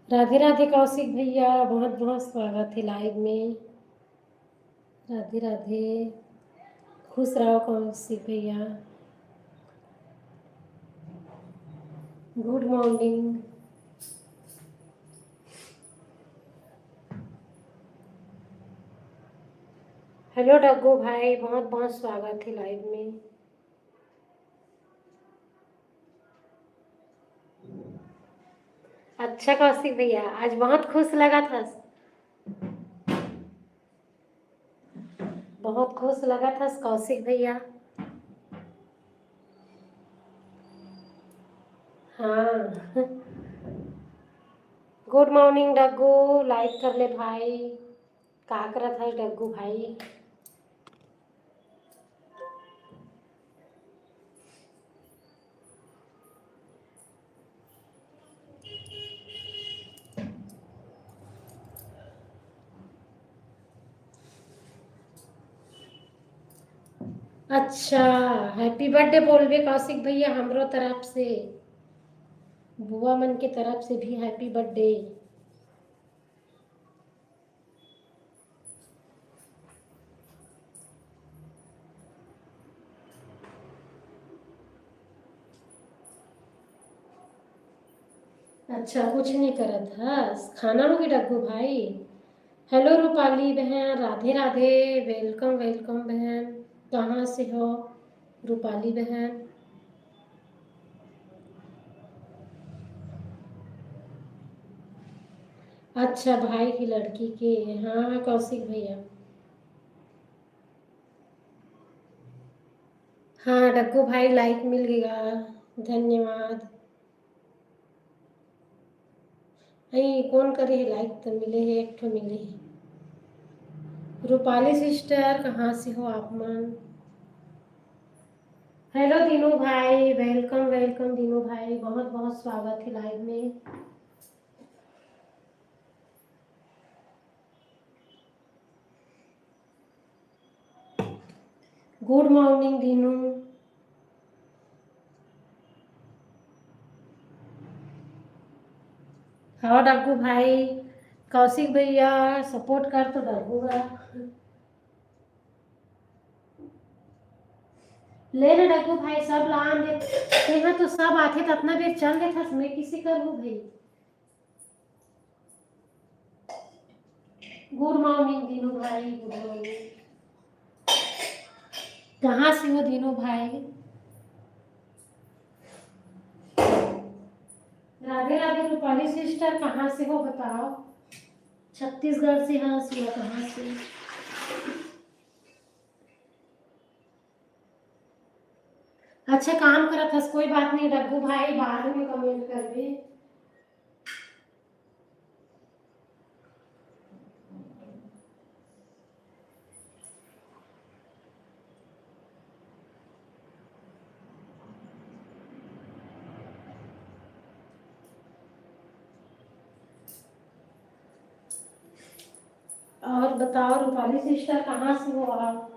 राधे राधे कौशिक भैया, बहुत बहुत स्वागत है लाइव में। राधे राधे, खुश रहो कौशिक भैया। Good morning. हेलो डग्गू भाई, बहुत बहुत स्वागत है लाइव में। अच्छा कौशिक भैया, आज बहुत खुश लगा था। बहुत खुश लगा था कौशिक भैया। हाँ। गुड मॉर्निंग डग्गू, लाइक कर ले भाई। का करत है डग्गू भाई? अच्छा, हैप्पी बर्थडे बोलबे कौशिक भैया हमरो तरफ से। बुआ मन के तरफ से भी हैप्पी बर्थडे। अच्छा, कुछ नहीं करा था। खाना होगी डग्गू भाई। हेलो रूपाली बहन, राधे राधे। वेलकम वेलकम बहन। कहाँ से हो रूपाली बहन? अच्छा, भाई की लड़की के। हाँ कौशिक भैया। हाँ डग्गू भाई, लाइक मिल गया, धन्यवाद। नहीं कौन करे है, लाइक तो मिले है, एक तो मिले है। रूपाली सिस्टर, कहाँ से हो आप मन? हेलो दीनू भाई, वेलकम वेलकम दीनू भाई, बहुत बहुत स्वागत है लाइव में। Good morning Dinu. हाँ डग्गू भाई, कौशिक भैया सपोर्ट कर तो डग्गूगा। ले ना डग्गू भाई, सब लान दे। यहाँ तो सब आते तो अपना भी चल गए था, मैं किसी कर हूँ भाई। गुड मॉर्निंग दीनू भाई, गुड मॉर्निंग। कहाँ से हो दीनू भाई? राधे राधे रूपाली सिस्टर, कहाँ से हो बताओ? छत्तीसगढ़ से? हाँ सिया, कहाँ से? अच्छा काम करा था, कोई बात नहीं डग्गू भाई, बाद में कमेंट कर दे। और बताओ रूपाली सिस्टर, कहाँ से हो आप?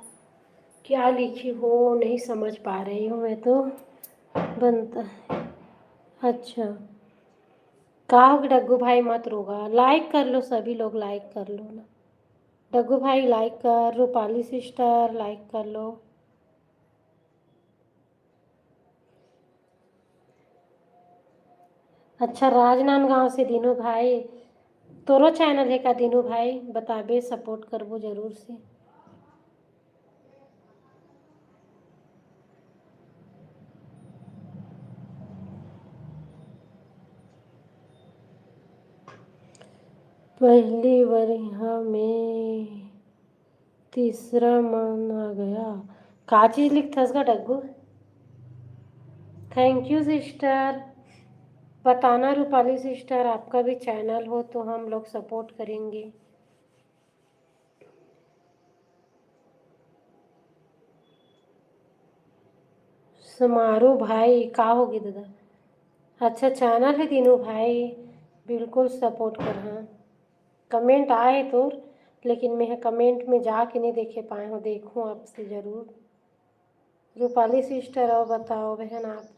क्या लिखी हो, नहीं समझ पा रही हूँ मैं तो। बनता है। अच्छा, का हो डग्गू भाई, मत रोगा, लाइक कर लो, सभी लोग लाइक कर लो ना। डग्गू भाई लाइक कर, रूपाली सिस्टर लाइक कर लो। अच्छा, राजनांदगांव से दीनू भाई। तोरो चैनल है का दीनू भाई? बताबे, सपोर्ट करबो जरूर से। पहली वरिहा में तीसरा मन आ गया। का चीज लिखथस का डग्गू? Thank you sister. बताना रूपाली सिस्टर, आपका भी चैनल हो तो हम लोग सपोर्ट करेंगे। समारोह भाई, का होगी दादा? अच्छा चैनल है तीनों भाई, बिल्कुल सपोर्ट कर। हाँ, कमेंट आए तो, लेकिन मैं कमेंट में जाके नहीं देखे पाए हूँ, देखूँ आपसे ज़रूर। रूपाली सिस्टर और बताओ बहन आप।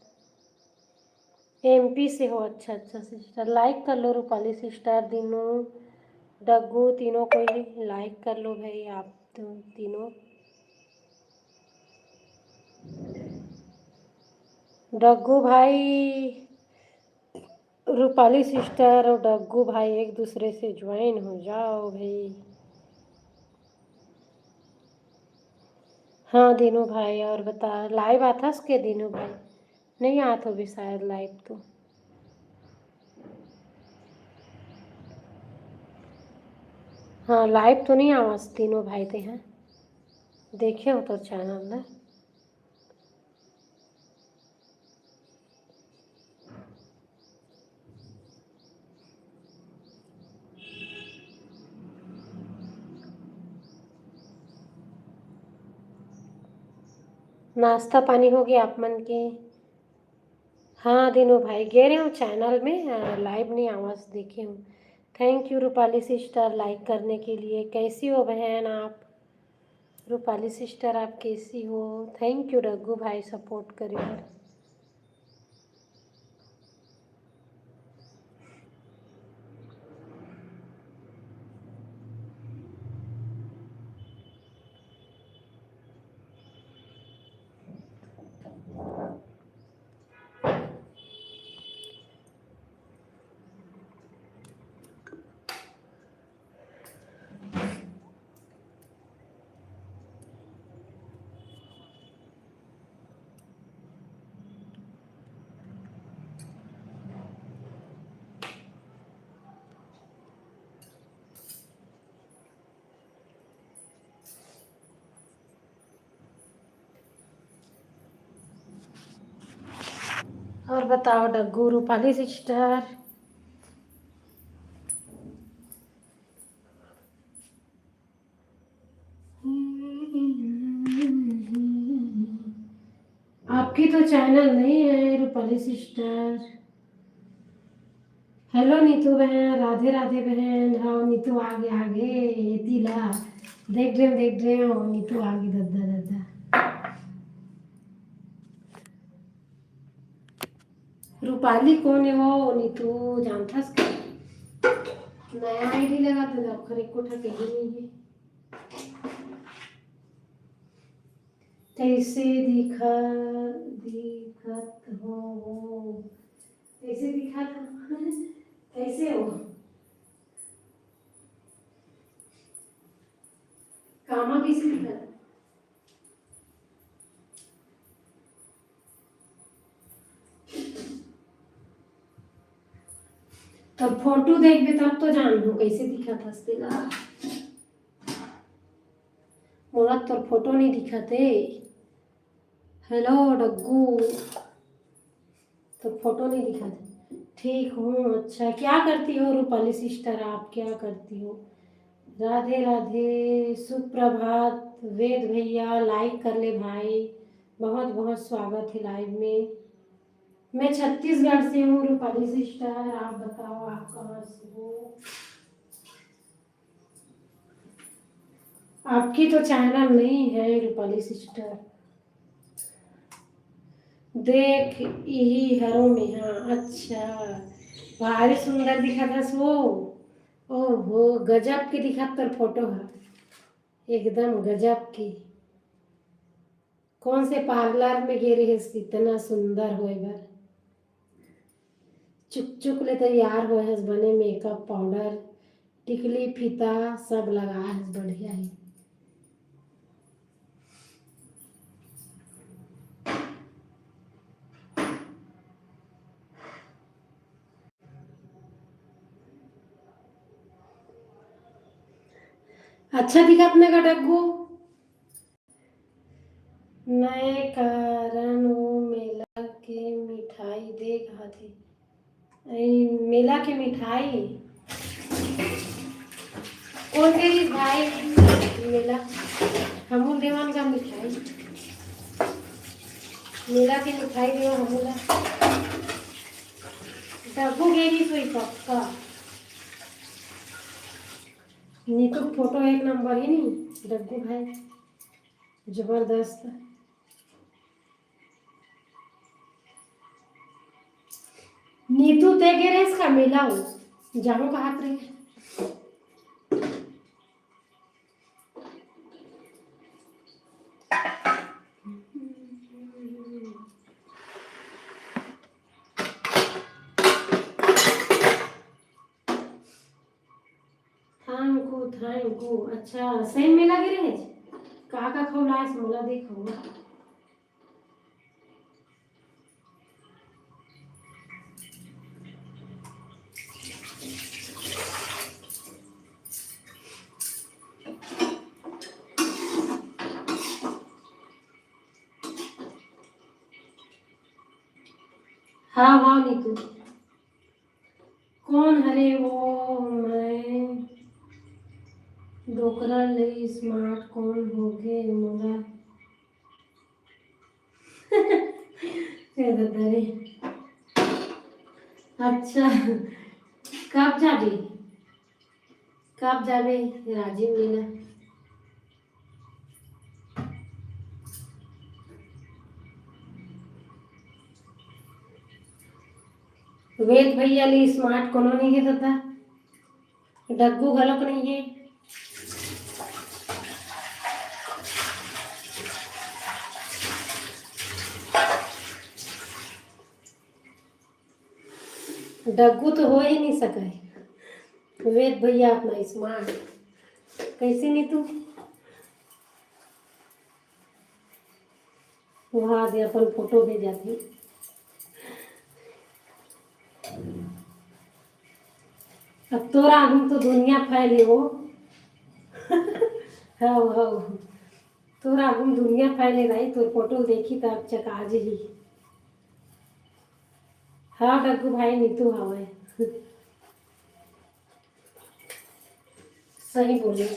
एमपी से हो? अच्छा अच्छा सिस्टर, लाइक कर लो रूपाली सिस्टर, दिनों डग्गू तीनों को ही लाइक कर लो भाई आप तो तीनों। डग्गू भाई, रूपाली सिस्टर और डग्गू भाई एक दूसरे से ज्वाइन हो जाओ भाई। हाँ दिनू भाई, और बता लाइव आता के दिनू भाई? नहीं आता भी शायद लाइव तो। हाँ लाइव तो नहीं आवाज तीनों भाई थे हैं, देखे हो तो चैनल ना। नाश्ता पानी हो गया आप मन के? हाँ दिनों भाई गे रहे हूँ चैनल में, लाइव नहीं आवाज़ देखे हूँ। Thank you Rupali sister like करने के लिए। कैसी हो बहन आप? रूपाली सिस्टर आप कैसी हो? थैंक यू रघु भाई सपोर्ट करिए। और बताओ डग्गू रूपाली सिस्टर। आपकी तो चैनल नहीं है रूपाली सिस्टर। हेलो नीतू बहन, राधे राधे बहन। हाँ नीतू आगे आगे तिला देख रहे हो नीतू आगे दद्दा दद्दा। रूपाली कौन है वो नीतू जानता है? नया आईडी लगा तो खरे को ठके ही नहीं है। कैसे दिखत हो वो? कैसे दिखा था? कैसे हो? कामा कैसे दिखा? तब फोटो देख बे तब तो जान दो कैसे दिखा था तेरा। मोला तो फोटो नहीं दिखाते। हेलो डग्गू, तो फोटो नहीं दिखाते। ठीक हूँ। अच्छा क्या करती हो रूपाली सिस्टर, आप क्या करती हो? राधे राधे सुप्रभात। वेद भैया लाइक कर ले भाई, बहुत बहुत स्वागत है लाइव में। मैं छत्तीसगढ़ से हूँ रूपाली सिस्टर, आप बताओ आप कहाँ से हो? आपकी तो चैनल नहीं है रूपाली सिस्टर। देख यही हरों में। हाँ अच्छा, भारी सुंदर दिखा था वो। ओहो गजब की दिखा तर फोटो है, एकदम गजब की। कौन से पार्लर में गे रही है इतना सुंदर होए बर? चुक चुक ले तैयार होए हस बने, मेकअप पाउडर टिकली फीता सब लगा है बढ़िया ही। अच्छा दिखा अपने का डग्गू। नए कारण वो मेला के मिठाई दे खाती। मेला के मिठाई कौन तेरी भाई? मेला हमू देवान का मिठाई, मेला की मिठाई देवा हमूला। डब्बू गेरी सोई पक्का। नीतू फोटो एक नंबर ही नहीं डब्बू भाई, जबरदस्त। नीतू ते गेरेस का मिलाऊ जाऊं का हाथ रहे थैंक यू अच्छा सही मिला गिरे का खवलास मोला देखो हाँ हाँ नीतू कौन हरे वो मैं डोकरा ले स्मार्ट कौन हो गए मोला ये दरे अच्छा कब जाबे राजीव मीना वेद भैया ली स्मार्ट कोनो नहीं है दादा डग्गू गलक नहीं है डग्गू तो हो ही नहीं सका है वेद भैया अपना स्मार्ट कैसे नहीं तू वहाँ दे अपन फोटो भेजा थी अब तोरा हम तो दुनिया फैले हो हाँ हाँ तोरा हम दुनिया फैले रही तो फोटो देखी तो अब चक आज ही हाँ डग्गू भाई नीतू हवा सही बोले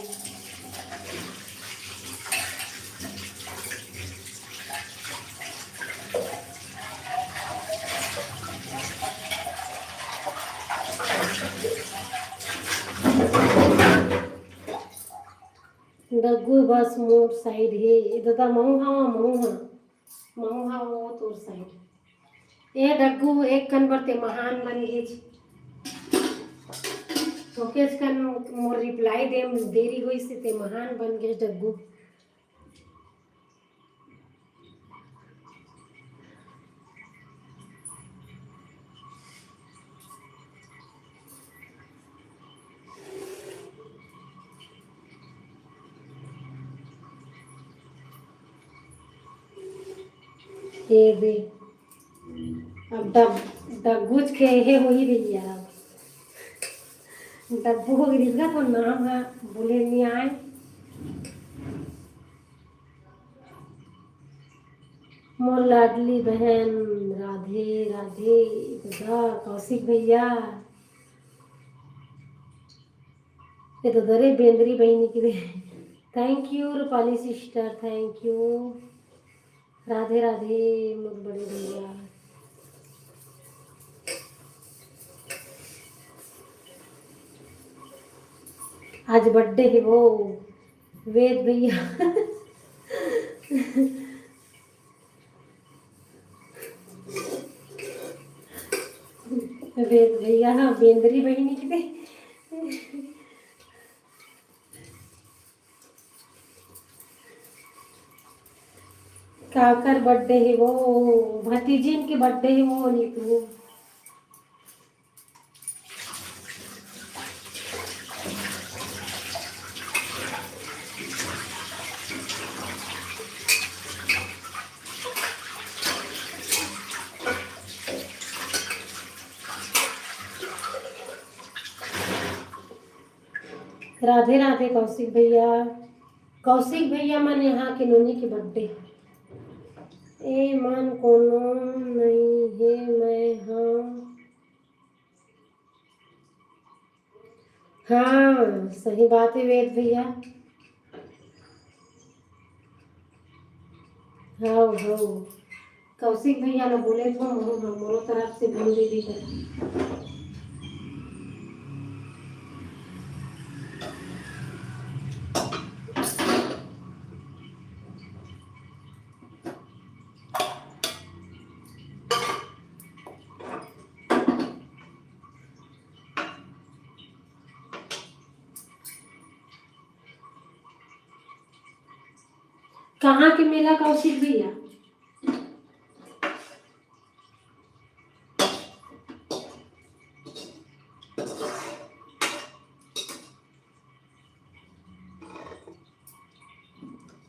डग्गू बस मोर साइड है दादा महू हाँ वो तोर साइड ए डग्गू एक कन बरते महान बन गए ओके कन मोर रिप्लाई दे देरी हुई से ते महान बन गए डग्गू ये दे अब डग्गूच के हे हो ही रही यार डब्बू हो गई इसका तो नाम है बोले नहीं आए मोर लाडली बहन राधे राधे दादा कौशिक भैया ये तो दरे बेंद्री बहनी की thank you Rupali sister thank you Radhe Radhe मोर बड़े भैया आज बर्थडे है वो वेद भैया वेद भैया हाँ बेंद्री बहनी की काकर बर्थडे है वो भतीजी के बर्थडे है वो नीतू राधे राधे कौशिक भैया मन यहाँ के नोनी के बर्थडे ए मन कोनो नहीं है मैं हाँ सही बात है वेद भैया हाँ हाँ कौशिक भैया ने बोले तो मोरो तरफ से बोल दीदी कर कहाँ के मेला कौशिक भैया?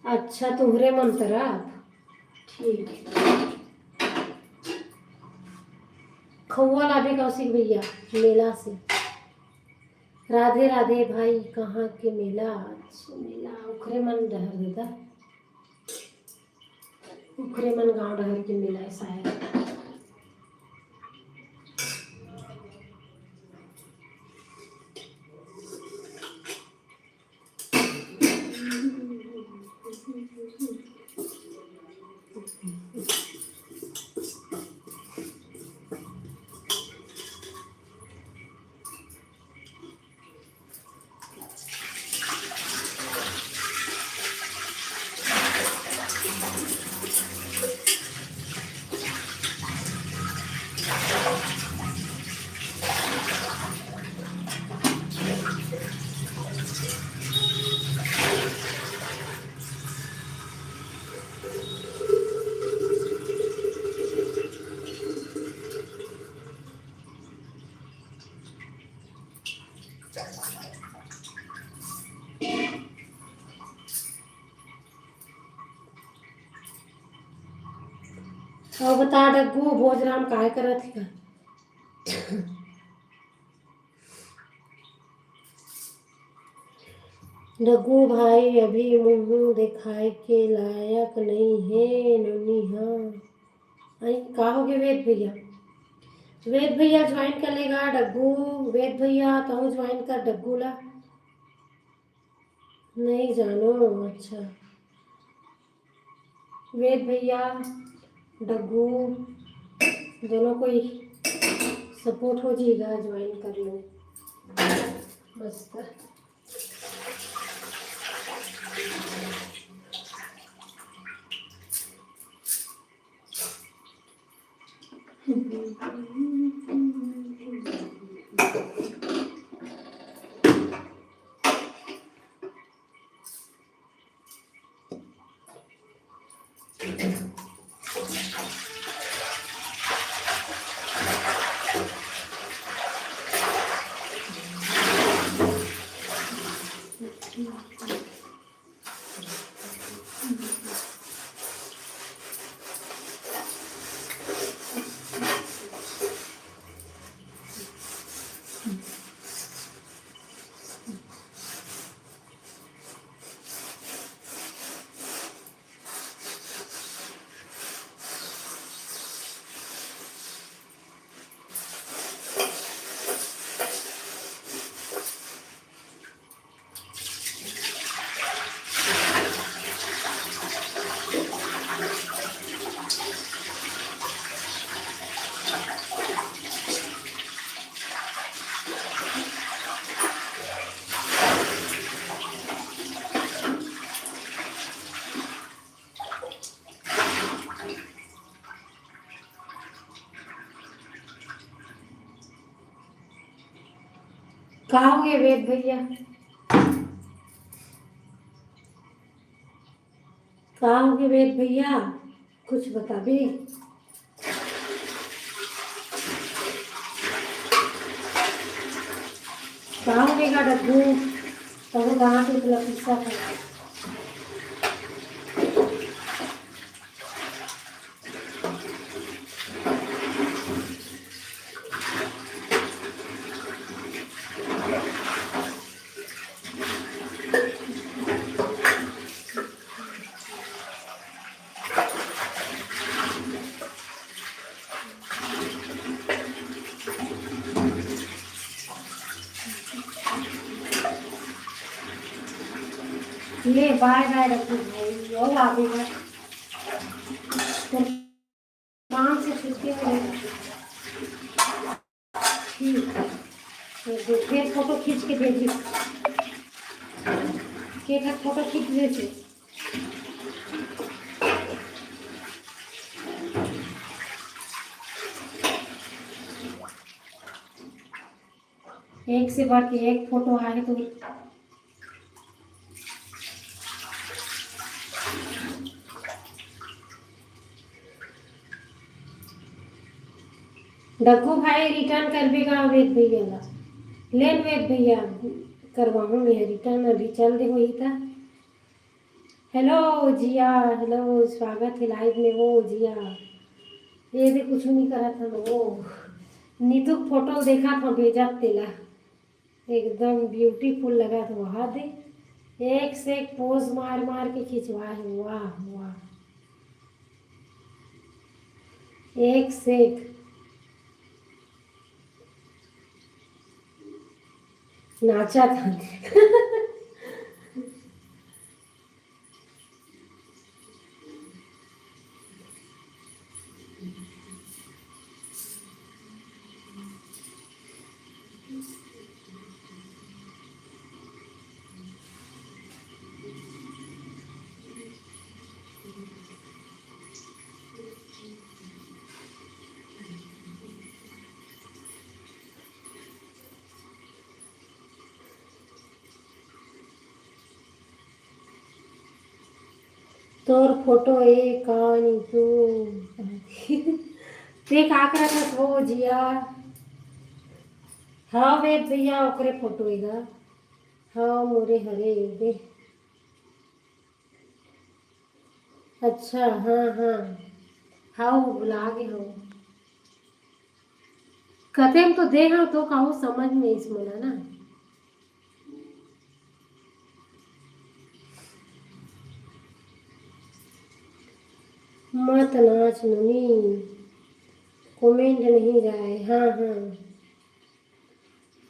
अच्छा तुहरे मन तरफ, ठीक है। खौआ लाभी कौशिक भैया मेला से। राधे राधे भाई, कहाँ के मेला? अच्छा मेला उखरे मन डहर देता, उखरे मन गांव डहर के मेला ऐसा है। और बता डग्गू भोजराम काय करत है? डग्गू भाई अभी मुंह दिखाए के लायक नहीं है नोनी। हाँ आई का हो गए वेद भैया? वेद भैया ज्वाइन कर लेगा डग्गू। वेद भैया तो ज्वाइन कर डग्गू ला। नहीं जानो, अच्छा। वेद भैया डग्गू दोनों को ही सपोर्ट हो जाएगा, ज्वाइन कर लो मस्त। कहाँ हो गए वेद भैया? कहाँ हो गए वेद भैया? कुछ बता भी। कहाँ हो गएगा डब्बू? तब कहाँ से इतना किस्सा था? ले बाय बाय डब्बू भाई, और आवेगा तो काम से छुट्टी मिलेगा। ठीक है तो फिर फोटो खींच के भेजी, केक फोटो खींच भेजी। एक से बढ़ के एक फोटो आए तो डक्कू भाई रिटर्न कर देगा वेद भैया ला लेन वेद भैया करवाऊँ मैं रिटर्न अभी चल दे वही था। हेलो जिया, हेलो स्वागत है लाइव में। वो जिया ये भी कुछ नहीं करा था ना वो नीतू फोटो देखा था भेजा तेला एकदम ब्यूटीफुल लगा था वहाँ दे एक से एक पोज मार मार के खिंचवा है। वाह वाह एक से एक नाचा था। तोर फोटो एक आणि तू ते का करत हस वो जिया। हाँ वेद भैया ओकरे फोटो हैगा। हाँ मोरे हरे दे। अच्छा हाँ हाँ हाँ वो बुला के हो कथे हम तो दे हाँ तो कहूँ समझ में इस मना ना मत नाच ननी कमेंट नहीं जाए। हाँ हाँ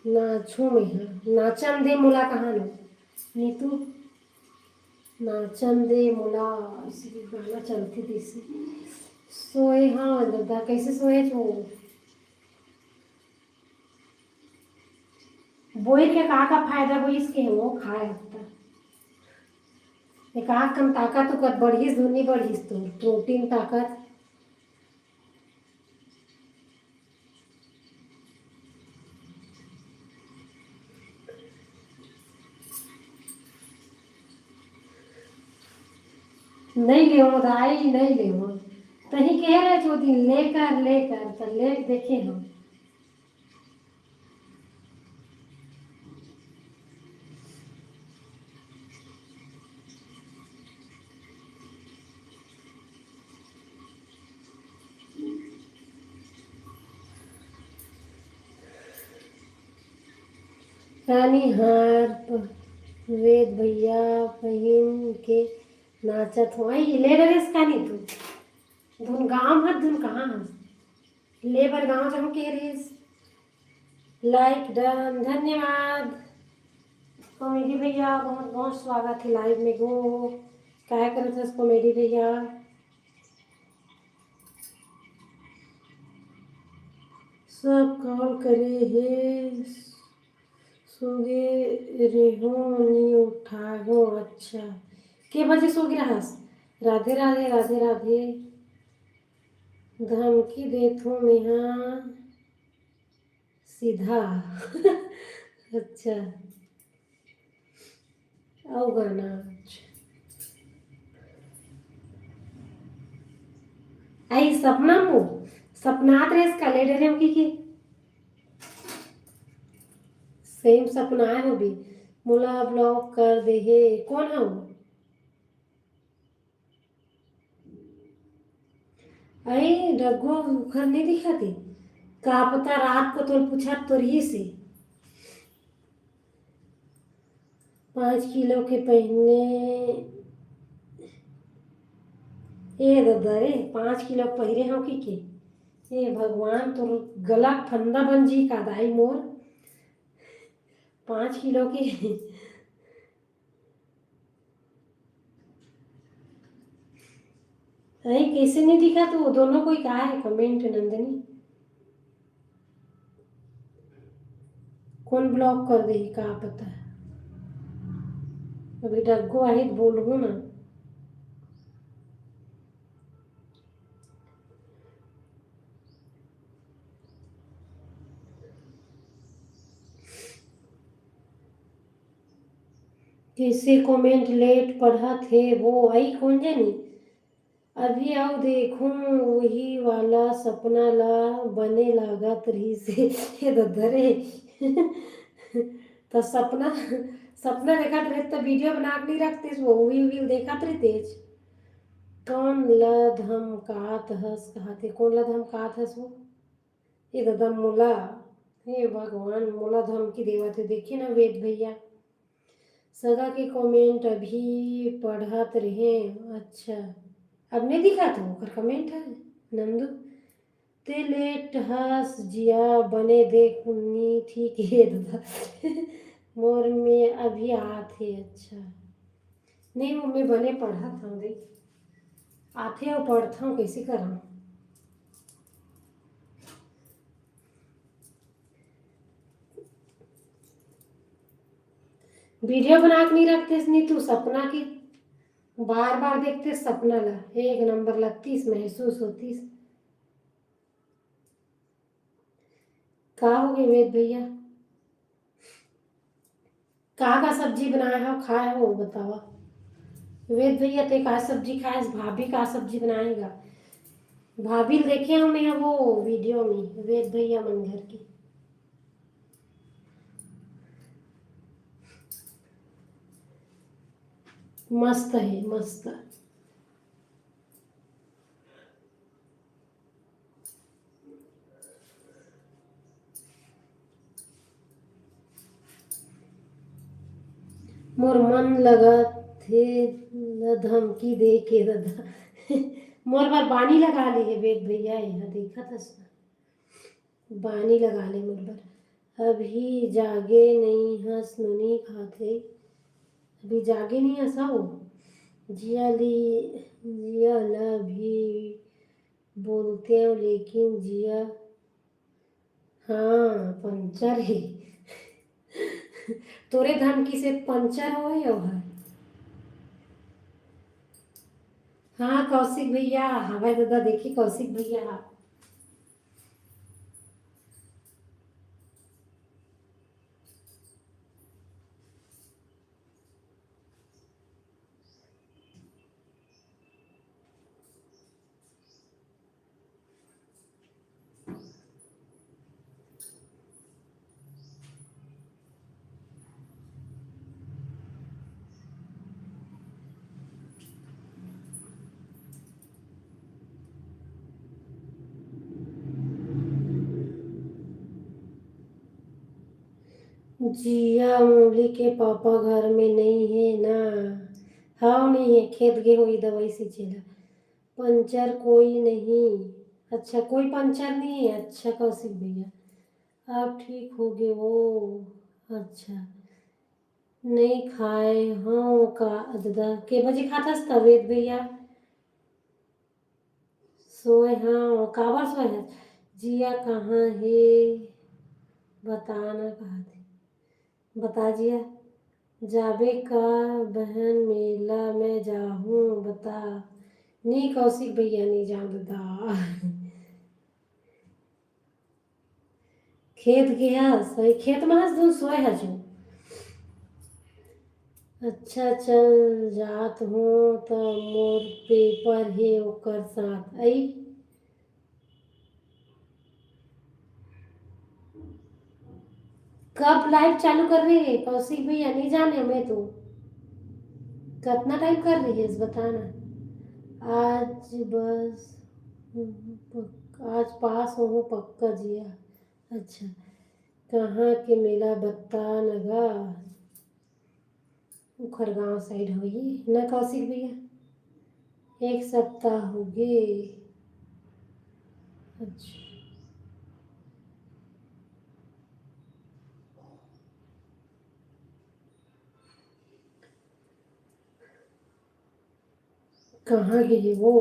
नाचो में हाँ नाचन दे मुला कहाँ नो नीतू नाचन दे मुला इसी की गाना चलती थी इसी सोए हाँ दादा कैसे सोए तो बोई के का फायदा वो इसके वो खाए होता एक आँख कम ताकत तो कर बढ़िस धुनी बढ़िस तो प्रोटीन ताकत नहीं ले दाई नहीं ले तही कह रहे जो दिन लेकर लेकर तो ले देखे हम रानी हार वेद भैया बहन के नाचत हो आई ले रहे का नहीं तू धुन गाँव है धुन कहाँ है लेबर गाँव जहाँ कह रही लाइक डन धन्यवाद कॉमेडी भैया बहुत बहुत स्वागत है लाइव में गो क्या करे थे कॉमेडी भैया सब कॉल करे है सोगे रेहो नहीं उठा हो अच्छा के बजे सो गया हस राधे राधे राधे राधे धमकी देथो नेहा सीधा अच्छा आओ गाना आई सपना मु सपनात रेस का लेडर है की सेम सपना है भी मुला ब्लॉक कर दे हे कौन है वो आई रघु घर नहीं दिखाती का पता रात को तो पूछा तो रही से 5 किलो के पहने ए दादा रे 5 किलो पहिरे हो की ए भगवान तो गला फंदा बन जी का दाई मोर 5 किलो की अरे कैसे नहीं दिखा तो वो दोनों कोई कहा है कमेंट नंदनी कौन ब्लॉक कर दे का पता अभी डग्गो आई बोलूँ ना कैसे कमेंट लेट पढ़ा थे वो आई कौन जानी अभी आओ देखूं वही वाला सपना ला बने लागत रही से ये ददरे तो सपना सपना देखा रहे तो वीडियो बना के नहीं रखते वो भी देखा रहे तेज कौन ला धमकात हस कहते कौन ला धमकात हस वो ये दादा मोला हे भगवान मोला धमकी देवा थे देखिए ना वेद भैया सगा के कमेंट अभी पढ़त रहे अच्छा अब नहीं दिखा था ओकर कमेंट है नंदू ते लेट हस जिया बने देख उन्नी ठीक है दादा मोर में अभी आते अच्छा नहीं वो मैं बने पढ़ा था देख आते और पढ़ता हूँ कैसे करा वीडियो बना के नहीं रखते नहीं तू सपना की बार बार देखते सपना ला एक नंबर लगतीस महसूस होतीस का हो गई वेद भैया का सब्जी बनाया है खाया हो बतावा वेद भैया ते का सब्जी खाए भाभी का सब्जी बनाएगा भाभी देखे हमने वो वीडियो में वेद भैया मन घर की मस्त है मस्त मोर मन लगा थे न धमकी दे के दादा मोर बार बानी लगा ली है वेद भैया यहाँ देखा था बानी लगा ले मोर बार अभी जागे नहीं हंस नहीं खाते अभी जागे नहीं हंसा हो जिया ला भी बोलते हैं लेकिन जिया हाँ पंचर है तोरे धमकी से पंचर हो है हाँ कौशिक भैया हवाई दादा देखी कौशिक भैया जिया मूली के पापा घर में नहीं है ना हाँ नहीं है खेत गए हुई दवाई से चला पंचर कोई नहीं अच्छा कोई पंचर नहीं है अच्छा कौशिक भैया आप ठीक हो गए वो अच्छा नहीं खाए हाँ का दादा के बजे खाता तवेद भैया सोए हाँ काबर सोए है जिया कहाँ है बताना कहा थे बता जिया जाबे का बहन मेला में जाहूँ बता नहीं कौशिक भैया नहीं जाऊँ दादा खेत गया सही खेत में हंस दूँ सोए हजू अच्छा चल जात हूँ तो मोर पेपर है ओकर साथ आई कब लाइव चालू कर रही है कौशिक भैया नहीं जाने मैं तो कितना टाइम कर रही है बताना आज बस आज पास हो पक्का जिया अच्छा कहाँ के मेला बता नगा खरगांव साइड होगी ना कौशिक भैया एक सप्ताह हो गए अच्छा कहाँ गई वो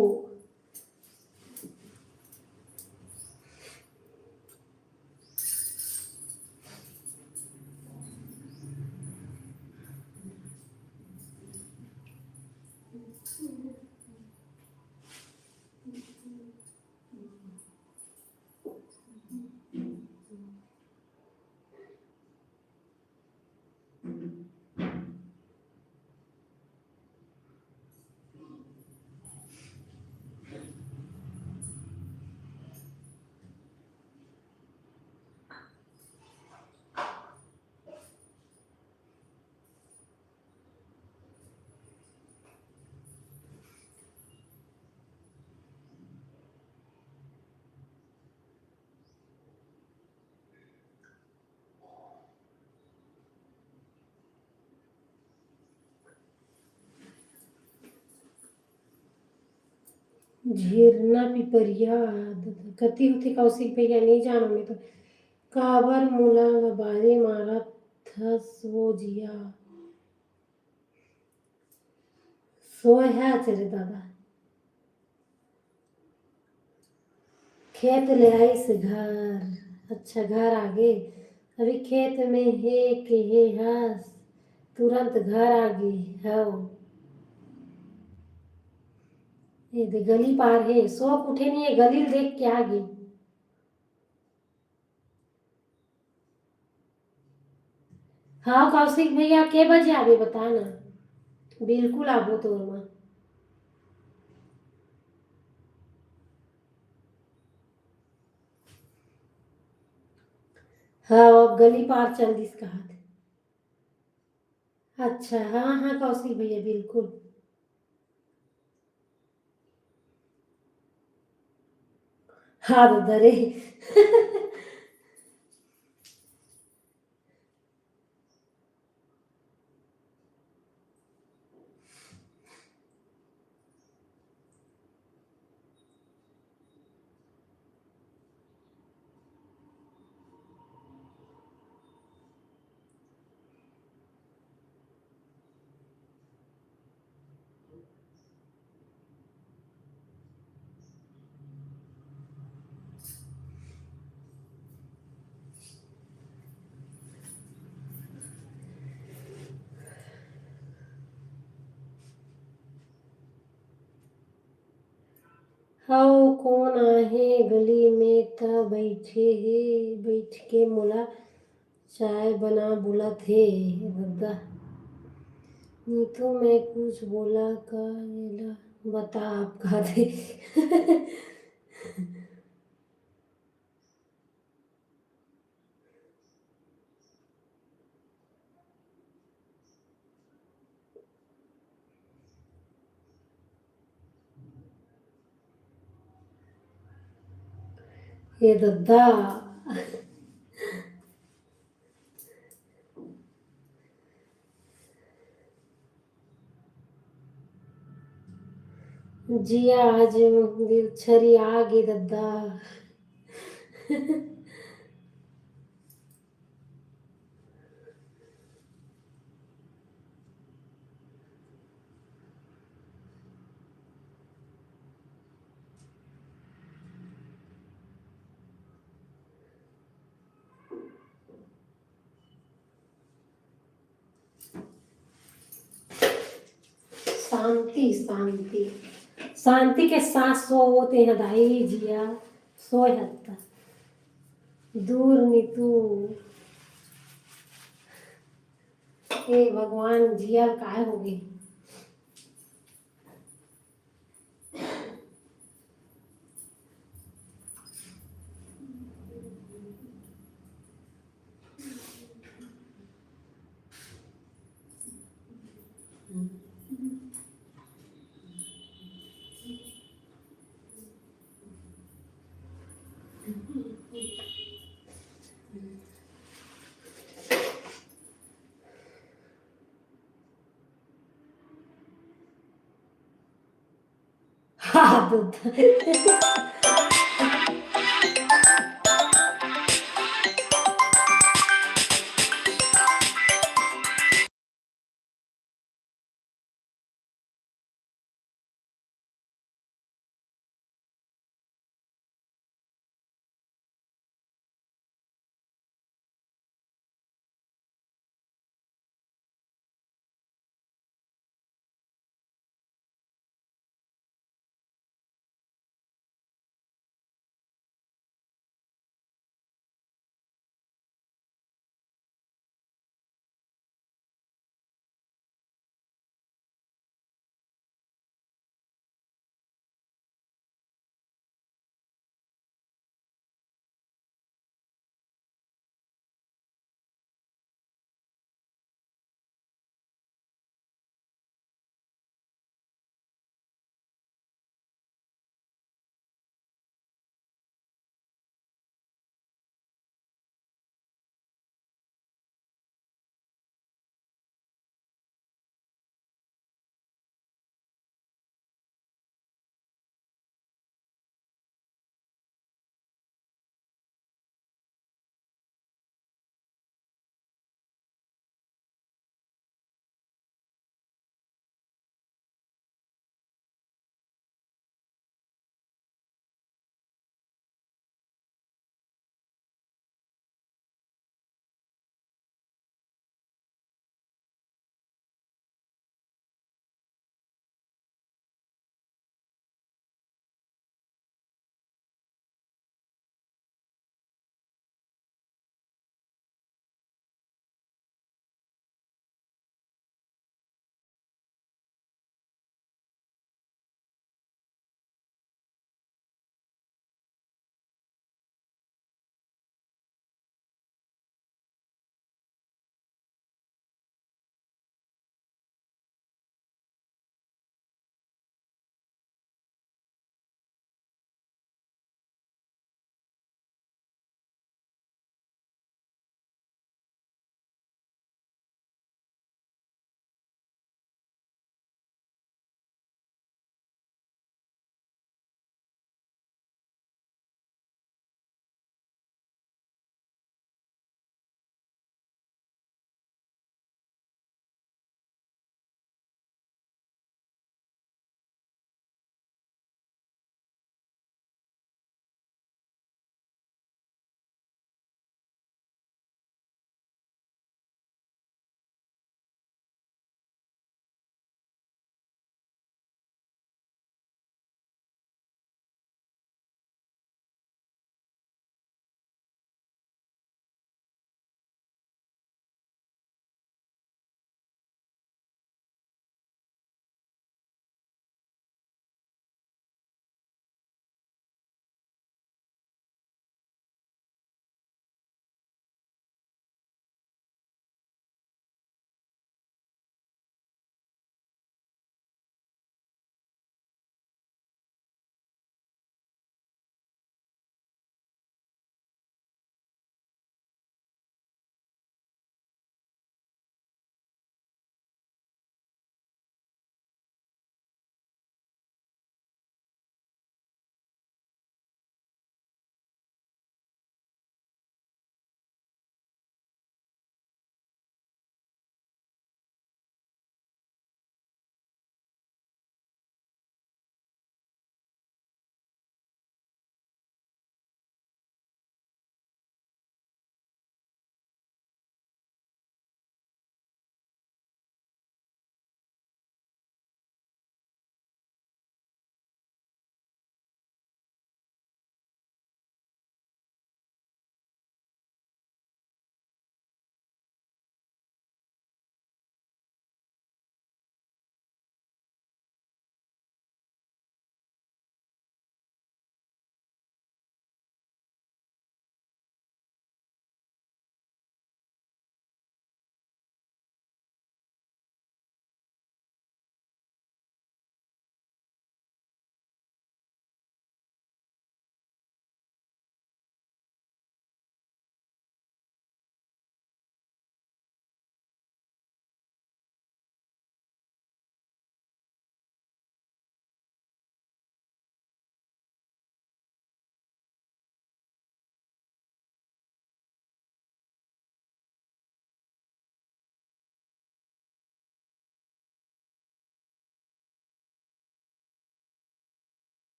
झिरना पिपरिया कती होती कौशिक भैया नहीं जानो मैं तो काबर मुला बारी मारा थस वो जिया सोए है चले दादा खेत ले आई से घर अच्छा घर आ गए अभी खेत में है के है हस तुरंत घर आ गई है ये गली पार है सो उठे नहीं है गली देख के आ गई हाँ कौशिक भैया के बजे आवे बता ना बिल्कुल आबो तोर मां हाँ अब गली पार चल दिस कहा अच्छा हाँ हाँ कौशिक भैया बिल्कुल हाँ दरे हाँ कौन आहे गली में त बैठे हे बैठ के मोला चाय बना बुला थे रद्दा नीतू मैं कुछ बोला का एला बता आप कहा थे ये दद्दा जिया आज छरी आ गई दद्दा शांति शांति शांति के साथ सो होते हैं दाई जिया सोए हत्ता दूर नीतू हे भगवान जिया काय हो गई हाँ दूध